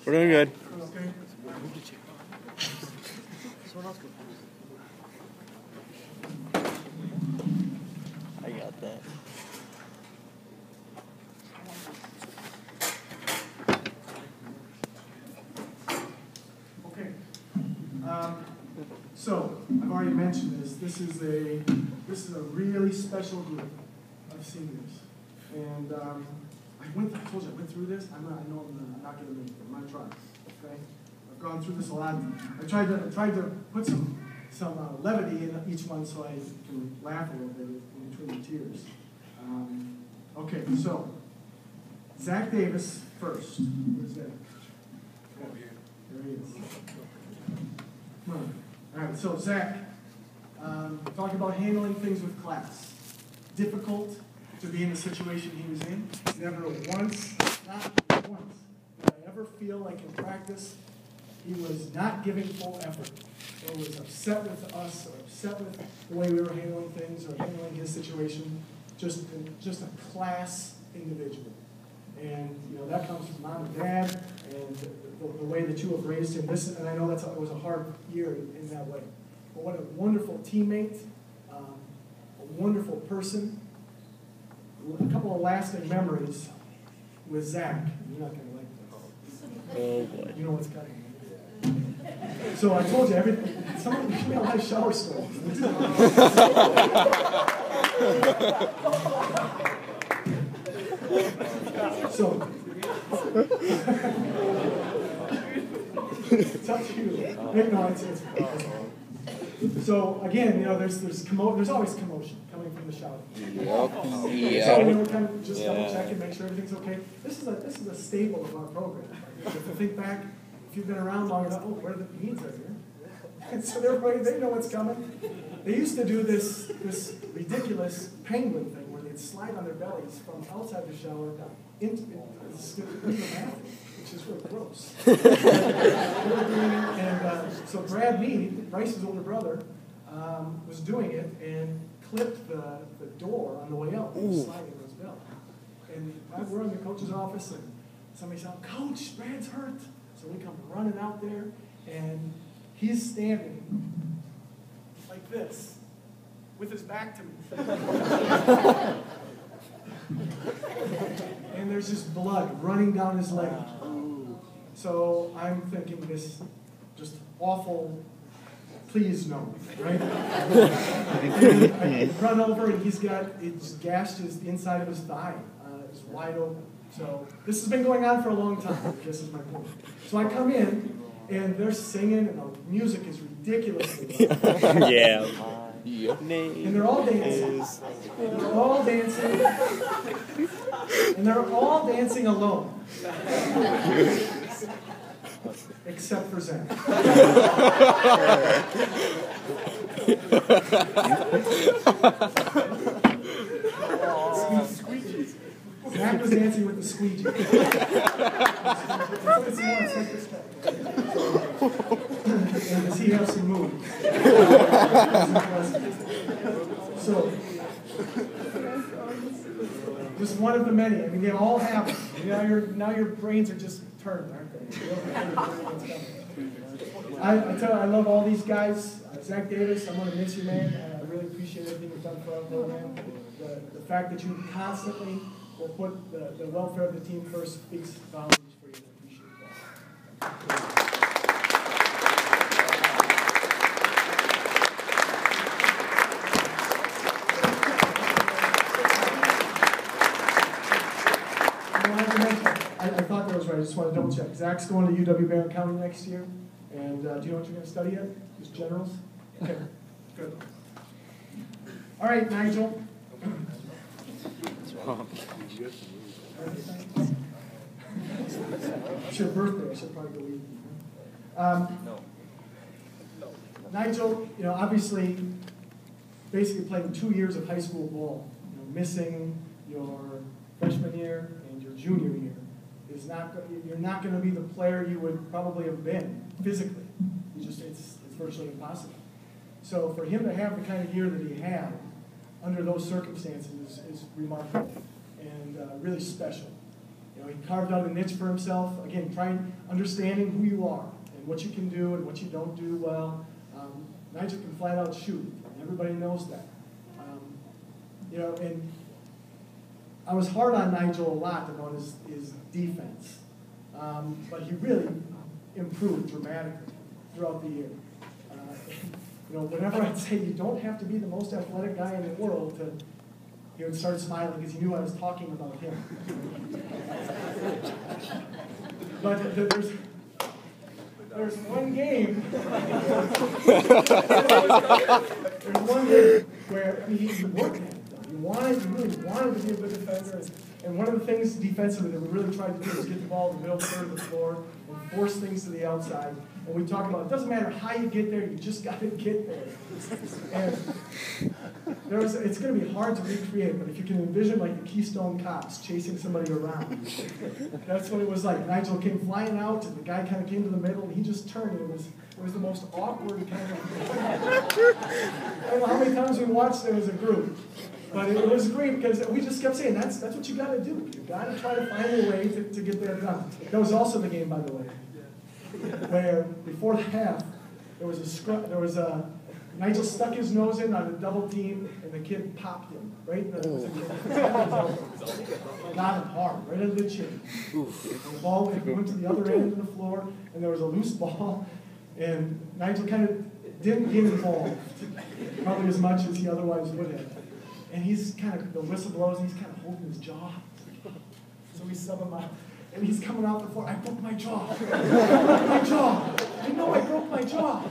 We're doing good. Okay. I got that. Okay. So I've already mentioned this. This is a really special group of seniors, and I told you I went through this. I know I'm not going to make it. I'm going to try. Okay. I've gone through this a lot. I tried to put some levity in each one so I can laugh a little bit in between the tears. Okay, so Zach Davis first. Where's Zach? Oh, there he is. Come on. All right, so Zach, talking about handling things with class. Difficult to be in the situation he was in. Never once, not once, did I ever feel like in practice he was not giving full effort, or was upset with us, or upset with the way we were handling things, or handling his situation. Just a class individual. And that comes from mom and dad, and the way that you have raised him. And I know it was a hard year in that way. But what a wonderful teammate, a wonderful person. A couple of lasting memories with Zach. You're not going to like this. Oh boy. You know what's coming. So I told you everything. Someone give me a live shower story. So it's up to you. No, it's so again, there's always commotion coming from the shower. Yep. So we kind of just double check and make sure everything's okay. This is a staple of our program. If you think back, if you've been around long enough, where are the beans right here? And so they know what's coming. They used to do this ridiculous penguin thing where they'd slide on their bellies from outside the shower into the bathroom, which is really gross. And so Brad Mead, Bryce's older brother, was doing it and clipped the door on the way out, sliding on his belly. And we're in the coach's office, and somebody said, "Coach, Brad's hurt." So we come running out there, and he's standing like this, with his back to me. And there's just blood running down his leg. So I'm thinking this just awful, please no, right? I run over, and it's gashed the inside of his thigh. It's wide open. So this has been going on for a long time. This is my point. So I come in, and they're singing, and the music is ridiculous. Yeah. And they're all dancing. And they're all dancing. And they're all dancing alone. Except for Zach. Zach was dancing with the squeegee. And does he have some moves? So, just one of the many. I mean, they all happen. Now your brains are just turned, aren't they? I love all these guys. Zach Davis, I'm going to miss you, man. I really appreciate everything you've done for our program. The fact that you constantly will put the welfare of the team first speaks volumes for you. I appreciate that. I thought that was right. I just want to double check. Zach's going to UW-Barron County next year. And do you know what you're going to study yet? Just generals? Okay, good. All right, Nigel. It's your birthday. I should probably go eat. Nigel, obviously, basically playing 2 years of high school ball, missing your freshman year and your junior year. You're not going to be the player you would probably have been physically. It's virtually impossible. So for him to have the kind of year that he had under those circumstances is remarkable and really special. You know, he carved out a niche for himself. Again, understanding who you are and what you can do and what you don't do well. Nigel can flat out shoot, and everybody knows that. You know, and I was hard on Nigel a lot about his defense, but he really improved dramatically throughout the year. You know, whenever I'd say you don't have to be the most athletic guy in the world he would start smiling because he knew I was talking about him. But there's one game. There's one game where he worked at it, though. He really wanted to be a good defender. And one of the things defensively that we really tried to do was get the ball in the middle third of the floor and force things to the outside. And we talk about it doesn't matter how you get there, you just got to get there. And it's going to be hard to recreate, but if you can envision like the Keystone Cops chasing somebody around, that's what it was like. Nigel came flying out, and the guy kind of came to the middle, and he just turned, and it was the most awkward kind of. I don't know how many times we watched it as a group, but it was great because we just kept saying that's what you got to do. You got to try to find a way to get that done. That was also the game, by the way, where before the half there was a Nigel stuck his nose in on a double team, and the kid popped him right. Got him hard, right under the chin. And the ball went to the other end of the floor, and there was a loose ball, and Nigel kind of didn't get involved, probably as much as he otherwise would have. And he's kind of, the whistle blows, and he's kind of holding his jaw. So we sub him out, and he's coming out the floor. I broke my jaw. I broke my jaw. I know I broke my jaw.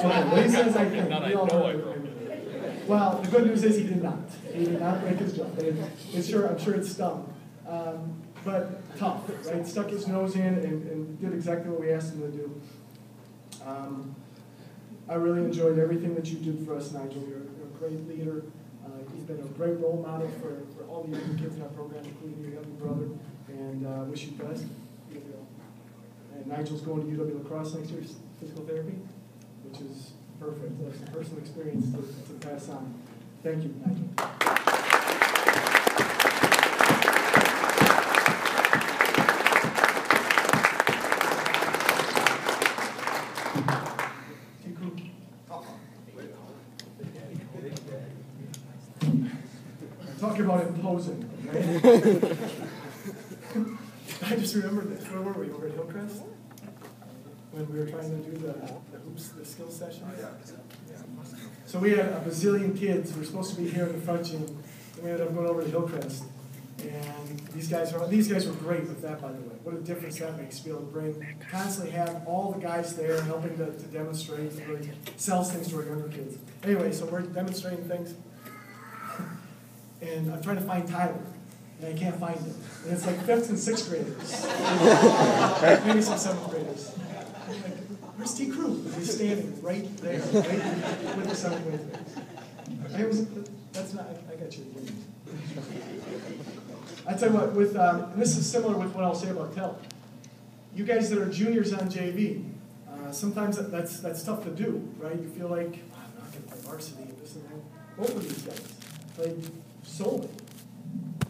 Well, he says I think. Well, the good news is he did not. He did not break his jaw. I'm sure it stung. But tough, right? Stuck his nose in and did exactly what we asked him to do. I really enjoyed everything that you did for us, Nigel. You're a great leader. You've been a great role model for all the young kids in our program, including your younger brother. And wish you the best. And Nigel's going to UW La Crosse next year, physical therapy, which is perfect. That's a personal experience to pass on. Thank you, Nigel. Talk about imposing, right? I just remember this. Where were we? Over at Hillcrest? When we were trying to do the hoops, the skill session? Yeah. So we had a bazillion kids who were supposed to be here in the front gym, and we ended up going over to Hillcrest. And these guys were great with that, by the way. What a difference that makes to be able to constantly have all the guys there helping to demonstrate and really sells things to our younger kids. Anyway, so we're demonstrating things. And I'm trying to find Tyler, and I can't find him. And it's like 5th and 6th graders. Maybe some 7th graders. I'm like, where's T. Crew? He's standing right there, right with the 7th graders. I got you again. I tell you what, and this is similar with what I'll say about Tel. You guys that are juniors on JV, sometimes that's tough to do, right? You feel like, I'm not going to play varsity and this and that. Both of these guys played solely.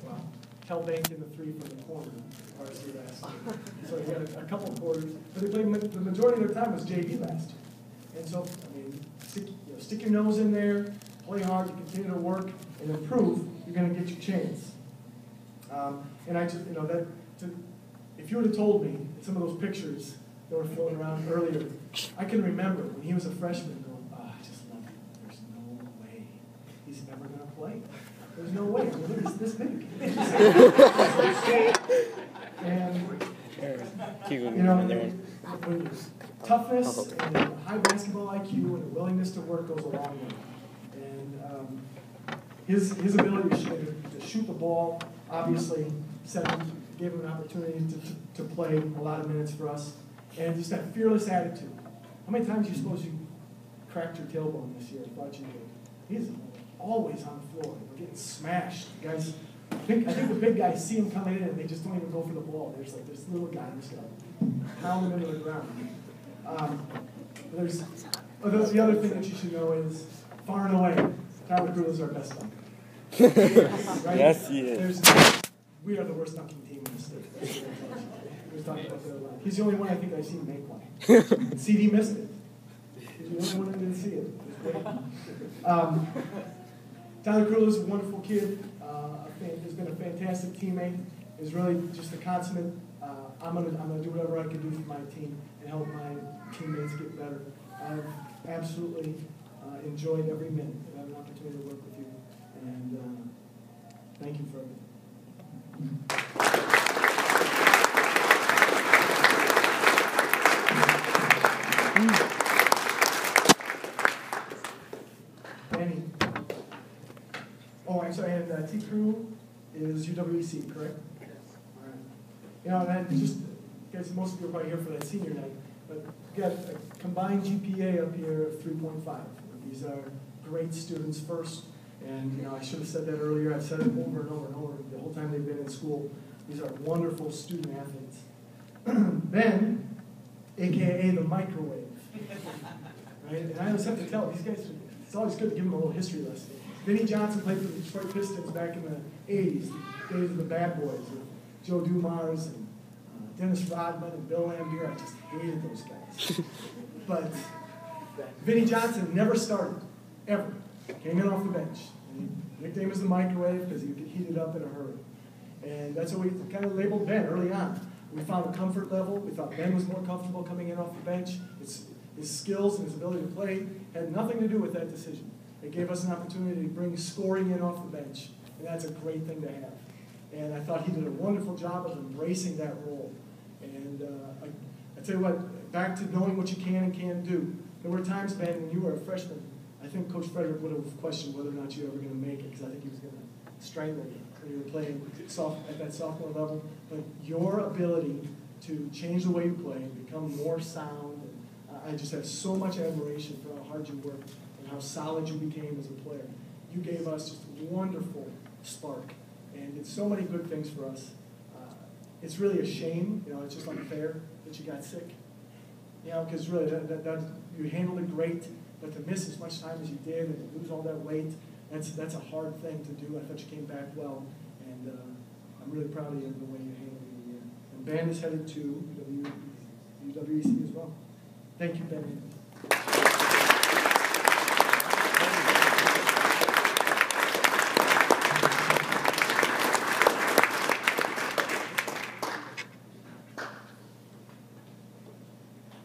Wow. Tel banked in the 3 from the corner varsity last year. So he had a couple quarters, but they played the majority of their time was JV last year. And so, I mean, stick your nose in there, play hard, you continue to work and improve, you're going to get your chance. And I just, if you would have told me some of those pictures that were floating around earlier, I can remember when he was a freshman going, I just love him. There's no way he's ever going to play. There's no way. I mean, look, he's this big. And, toughness and high basketball IQ and a willingness to work goes a long way. And his ability to shoot the ball, obviously, gave him an opportunity to play a lot of minutes for us. And just that fearless attitude. How many times do you suppose you cracked your tailbone this year? I thought you did. He's always on the floor. We're getting smashed. Guys, I think the big guys see him coming in and they just don't even go for the ball. There's like this little guy who's going to pound him into the ground. The other thing that you should know is, far and away, Tyler Crew is our best player. Right? Yes, he is. We are the worst dunking team in the state. That's what I'm telling you. We were talking about that a lot. He's the only one I think I've seen make one. CD missed it. He's the only one that didn't see it. Tyler Krill is a wonderful kid. Has been a fantastic teammate. Is really just a consummate. I'm gonna do whatever I can do for my team and help my teammates get better. I've absolutely enjoyed every minute that I have an opportunity to work with you, and thank you for everything. Danny. Oh, I'm sorry, and T. Crew is UWEC, correct? Yes. All right. You know, and just, guys, most of you are probably here for that senior night, but we've got a combined GPA up here of 3.5. These are great students first, and you know, I should have said that earlier. I've said it over and over and over the whole time they've been in school. These are wonderful student athletes. Ben, AKA the microwave. Right? And I always have to tell these guys, it's always good to give them a little history lesson. Vinny Johnson played for the Detroit Pistons back in the 80s, the days of the bad boys, with Joe Dumars and Dennis Rodman and Bill Lambier. I just hated those guys. But Vinny Johnson never started, ever. Came in off the bench. And his nickname was the microwave because he would get heated up in a hurry. And that's what we kind of labeled Ben early on. We found a comfort level. We thought Ben was more comfortable coming in off the bench. His skills and his ability to play had nothing to do with that decision. It gave us an opportunity to bring scoring in off the bench, and that's a great thing to have. And I thought he did a wonderful job of embracing that role. And I tell you what, back to knowing what you can and can't do. There were times, Ben, when you were a freshman, I think Coach Frederick would have questioned whether or not you were ever going to make it, because I think he was going to strangle you when you were playing at that sophomore level. But your ability to change the way you play and become more sound, I just have so much admiration for how hard you worked and how solid you became as a player. You gave us just a wonderful spark and did so many good things for us. It's really a shame, you know, it's just unfair that you got sick. You know, because really, you handled it great, but to miss as much time as you did and to lose all that weight, that's a hard thing to do. I thought you came back well, and I'm really proud of you in the way you handled the year. And Ben is headed to UWEC as well. Thank you, Ben.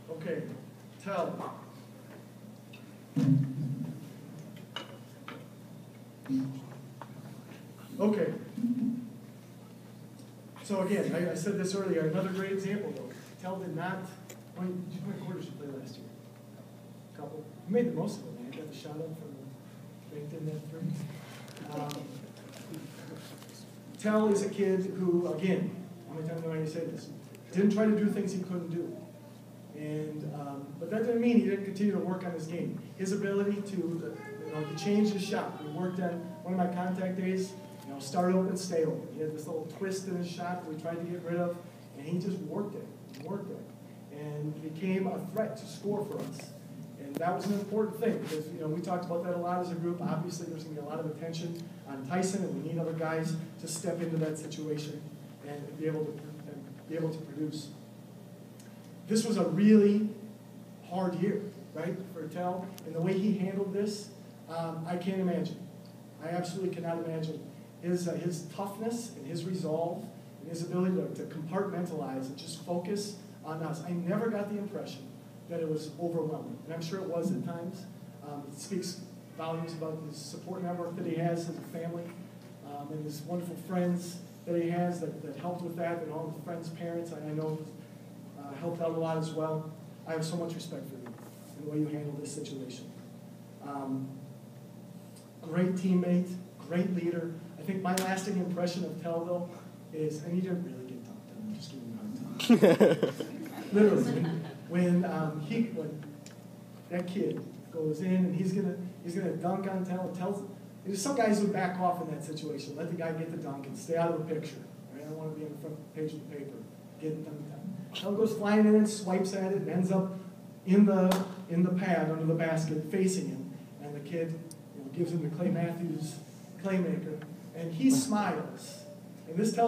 Okay, Tell. Okay. So again, I said this earlier, another great example though. Tell did not, how many quarters did you play last year? A couple. You made the most of it, man. You got the shot up from the banked in that three. Tell is a kid who, again, how many times do I say this? Didn't try to do things he couldn't do. And but that didn't mean he didn't continue to work on his game. His ability to, he changed his shot. We worked on one of my contact days, start open, stay open. He had this little twist in his shot that we tried to get rid of, and he just worked it, and became a threat to score for us. And that was an important thing because we talked about that a lot as a group. Obviously, there's going to be a lot of attention on Tyson, and we need other guys to step into that situation and be able to produce. This was a really hard year, right, for Tell, and the way he handled this, I can't imagine. I absolutely cannot imagine his toughness and his resolve and his ability to compartmentalize and just focus on us. I never got the impression that it was overwhelming, and I'm sure it was at times. It speaks volumes about his support network that he has as a family, and his wonderful friends that he has that helped with that, and all his friends' parents, I know helped out a lot as well. I have so much respect for you and the way you handled this situation. Great teammate, great leader. I think my lasting impression of Tell, though, is, and he didn't really get dunked on, I'm just giving you a hard time. Literally, when that kid goes in and he's gonna dunk on Tell, there's some guys who back off in that situation, let the guy get the dunk and stay out of the picture. Right? I don't want to be on the front page of the paper. Get dunked on. Tell goes flying in and swipes at it and ends up in the pad under the basket facing him, and the kid gives him the Clay playmaker, and he smiles. And this tells